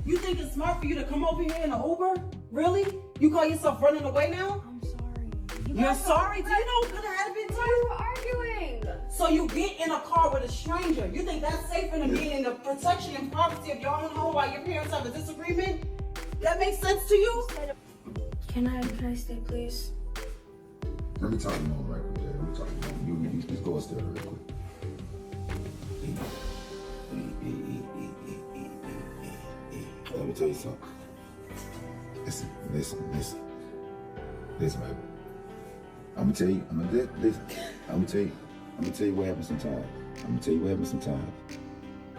You think it's smart for you to come over here in an Uber? Really? You call yourself running away now? I'm sorry. You're sorry? Do you know what could have happened to you? We're arguing. So you get in a car with a stranger. You think that's safer than being in the protection and privacy of your own home while your parents have a disagreement? That makes sense to you? Can I stay, please? Let me talk to Mom right quick, Dad. Let me talk to Mom. You just go upstairs real quick. Let me tell you something. Listen, baby. I'm gonna tell you what happens sometimes.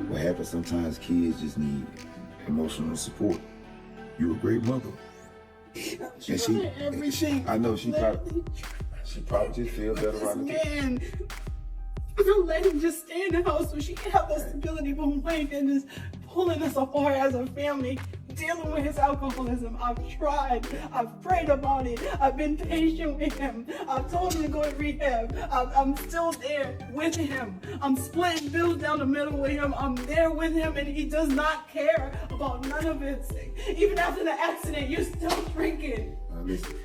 What happens sometimes, kids just need emotional support. You're a great mother. And everything. I know she probably just feels better around the man. Don't let him just stay in the house so she can have that stability, but Wayne and is pulling us apart as a family, dealing with his alcoholism. I've tried. I've prayed about it. I've been patient with him. I've told him to go to rehab. I'm still there with him. I'm splitting bills down the middle with him. I'm there with him, and he does not care about none of it. Even after the accident, you're still drinking. Listen.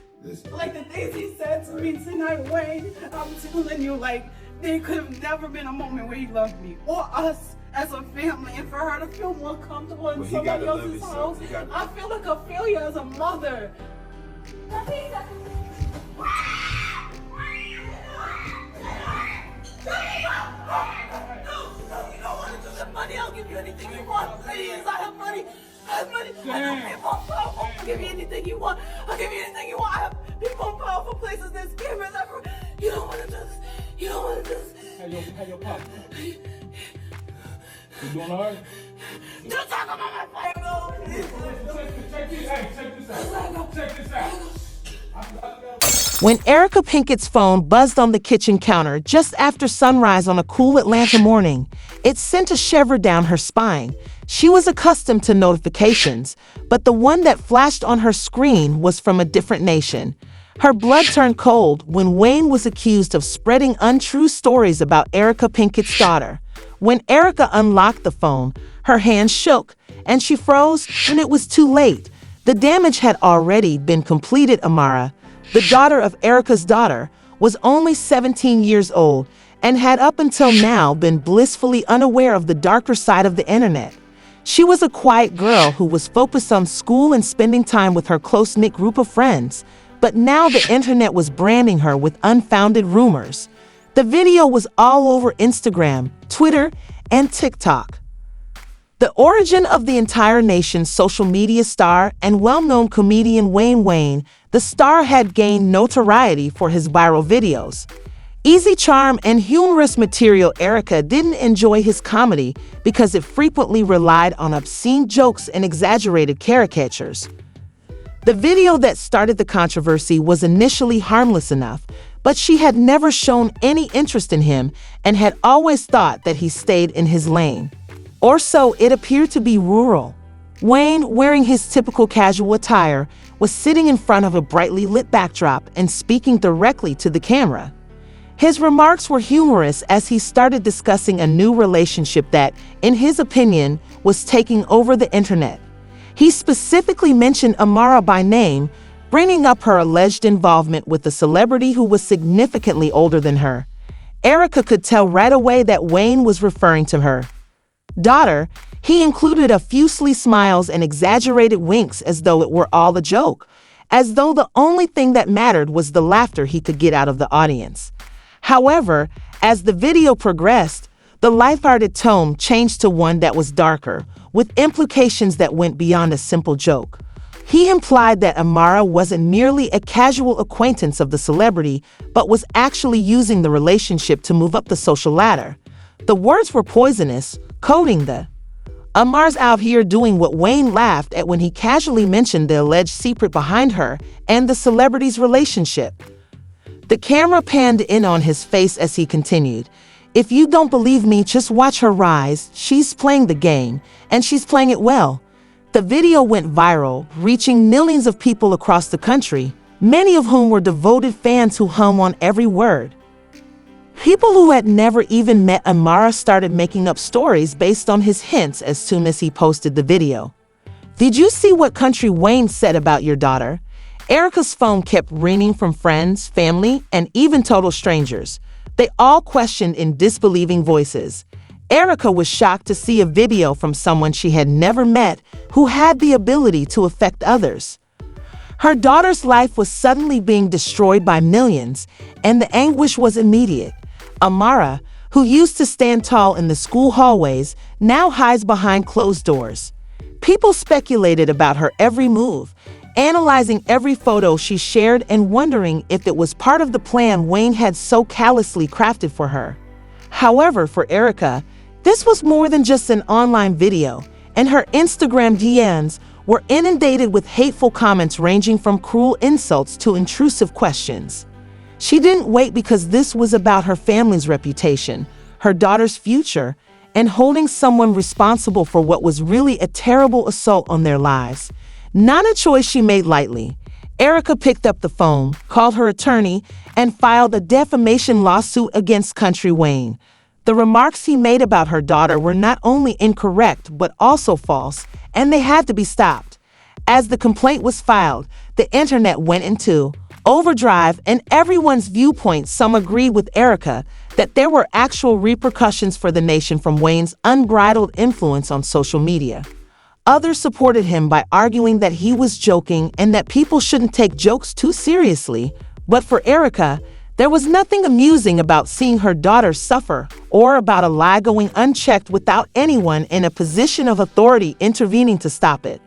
Like the things he said to me tonight, Wayne, I'm telling you, like, there could have never been a moment where he loved me or us as a family, and for her to feel more comfortable in somebody else's house, I feel like a failure as a mother. You don't want to do the money, I'll give you anything you want, please. I have money. I have people powerful. I'll give you anything you want. I have people in powerful places. There's cameras everywhere. You don't want to do this. Hey, yo, pop. You doing all right? Don't talk about my phone. Check this out. When Erica Pinkett's phone buzzed on the kitchen counter just after sunrise on a cool Atlanta morning, it sent a shiver down her spine. She was accustomed to notifications, but the one that flashed on her screen was from a different nation. Her blood turned cold when Wayne was accused of spreading untrue stories about Erica Pinkett's daughter. When Erica unlocked the phone, her hands shook, and she froze when it was too late. The damage had already been completed. Amara, the daughter of Erica's daughter, was only 17 years old and had up until now been blissfully unaware of the darker side of the internet. She was a quiet girl who was focused on school and spending time with her close-knit group of friends. But now the internet was branding her with unfounded rumors. The video was all over Instagram, Twitter, and TikTok. The origin of the entire nation's social media star and well-known comedian Wayne, the star had gained notoriety for his viral videos. Easy charm and humorous material. Erica didn't enjoy his comedy because it frequently relied on obscene jokes and exaggerated caricatures. The video that started the controversy was initially harmless enough, but she had never shown any interest in him and had always thought that he stayed in his lane. Or so it appeared to be. Rural. Wayne, wearing his typical casual attire, was sitting in front of a brightly lit backdrop and speaking directly to the camera. His remarks were humorous as he started discussing a new relationship that, in his opinion, was taking over the internet. He specifically mentioned Amara by name, bringing up her alleged involvement with a celebrity who was significantly older than her. Erica could tell right away that Wayne was referring to her daughter. He included a few sly smiles and exaggerated winks as though it were all a joke, as though the only thing that mattered was the laughter he could get out of the audience. However, as the video progressed, the lighthearted tone changed to one that was darker, with implications that went beyond a simple joke. He implied that Amara wasn't merely a casual acquaintance of the celebrity, but was actually using the relationship to move up the social ladder. The words were poisonous, coding the Amara's out here doing what. Wayne laughed at when he casually mentioned the alleged secret behind her and the celebrity's relationship. The camera panned in on his face as he continued, "If you don't believe me, just watch her rise. She's playing the game, and she's playing it well." The video went viral, reaching millions of people across the country, many of whom were devoted fans who hum on every word. People who had never even met Amara started making up stories based on his hints as soon as he posted the video. Did you see what Country Wayne said about your daughter? Erica's phone kept ringing from friends, family, and even total strangers. They all questioned in disbelieving voices. Erica was shocked to see a video from someone she had never met who had the ability to affect others. Her daughter's life was suddenly being destroyed by millions, and the anguish was immediate. Amara, who used to stand tall in the school hallways, now hides behind closed doors. People speculated about her every move, analyzing every photo she shared and wondering if it was part of the plan Wayne had so callously crafted for her. However, for Erica, this was more than just an online video, and her Instagram DMs were inundated with hateful comments ranging from cruel insults to intrusive questions. She didn't wait because this was about her family's reputation, her daughter's future, and holding someone responsible for what was really a terrible assault on their lives. Not a choice she made lightly. Erica picked up the phone, called her attorney, and filed a defamation lawsuit against Country Wayne. The remarks he made about her daughter were not only incorrect but also false, and they had to be stopped. As the complaint was filed, the internet went into overdrive, and everyone's viewpoint. Some agreed with Erica that there were actual repercussions for the nation from Wayne's unbridled influence on social media. Others supported him by arguing that he was joking and that people shouldn't take jokes too seriously. But for Erica, there was nothing amusing about seeing her daughter suffer or about a lie going unchecked without anyone in a position of authority intervening to stop it.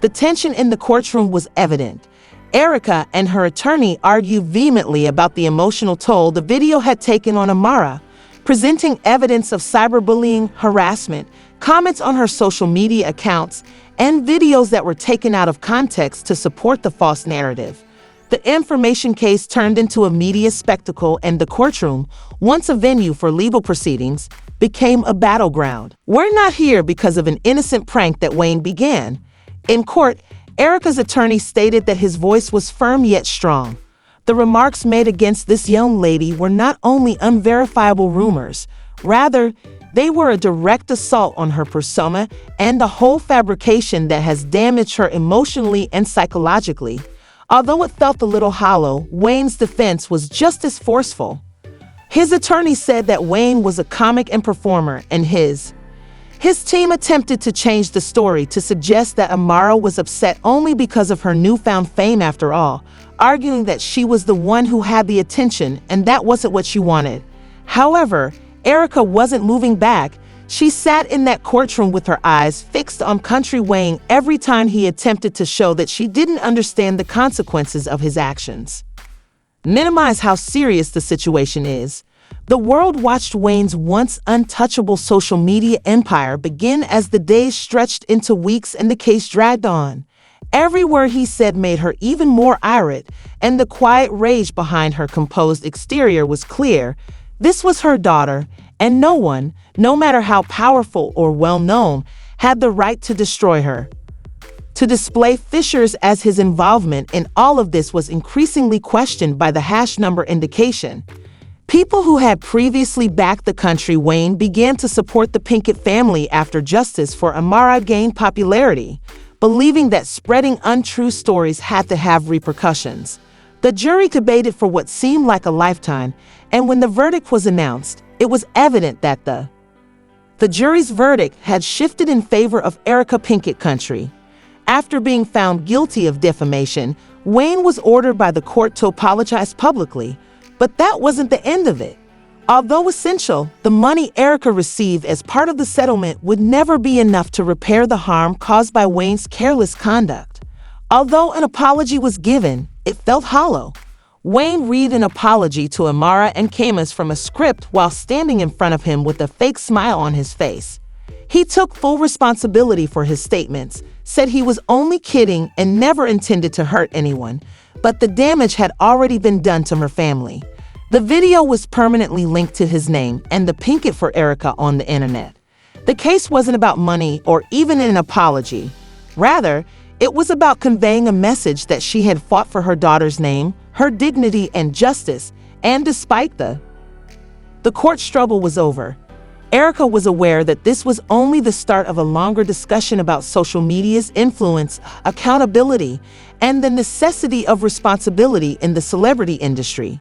The tension in the courtroom was evident. Erica and her attorney argued vehemently about the emotional toll the video had taken on Amara, presenting evidence of cyberbullying, harassment, comments on her social media accounts, and videos that were taken out of context to support the false narrative. The Defamation case turned into a media spectacle, and the courtroom, once a venue for legal proceedings, became a battleground. We're not here because of an innocent prank that Wayne began. In court, Erica's attorney stated that his voice was firm yet strong. The remarks made against this young lady were not only unverifiable rumors, rather, they were a direct assault on her persona and the whole fabrication that has damaged her emotionally and psychologically. Although it felt a little hollow, Wayne's defense was just as forceful. His attorney said that Wayne was a comic and performer, and his team attempted to change the story to suggest that Amara was upset only because of her newfound fame after all, arguing that she was the one who had the attention and that wasn't what she wanted. However, Erica wasn't moving back. She sat in that courtroom with her eyes fixed on Country Wayne every time he attempted to show that she didn't understand the consequences of his actions. Minimize how serious the situation is. The world watched Wayne's once untouchable social media empire begin as the days stretched into weeks and the case dragged on. Every word he said made her even more irate, and the quiet rage behind her composed exterior was clear. This was her daughter, and no one, no matter how powerful or well-known, had the right to destroy her. To display fissures as his involvement in all of this was increasingly questioned by the hash number indication. People who had previously backed the Country Wayne began to support the Pinkett family after justice for Amara gained popularity, believing that spreading untrue stories had to have repercussions. The jury debated for what seemed like a lifetime, and when the verdict was announced, it was evident that the jury's verdict had shifted in favor of Erica Pinkett Country. After being found guilty of defamation, Wayne was ordered by the court to apologize publicly. But that wasn't the end of it. Although essential, the money Erica received as part of the settlement would never be enough to repair the harm caused by Wayne's careless conduct. Although an apology was given, it felt hollow. Wayne read an apology to Amara and Camus from a script while standing in front of him with a fake smile on his face. He took full responsibility for his statements, said he was only kidding and never intended to hurt anyone, but the damage had already been done to her family. The video was permanently linked to his name and the Pinkett for Erica on the internet. The case wasn't about money or even an apology. Rather, it was about conveying a message that she had fought for her daughter's name, her dignity and justice, and despite the court struggle was over. Erica was aware that this was only the start of a longer discussion about social media's influence, accountability, and the necessity of responsibility in the celebrity industry.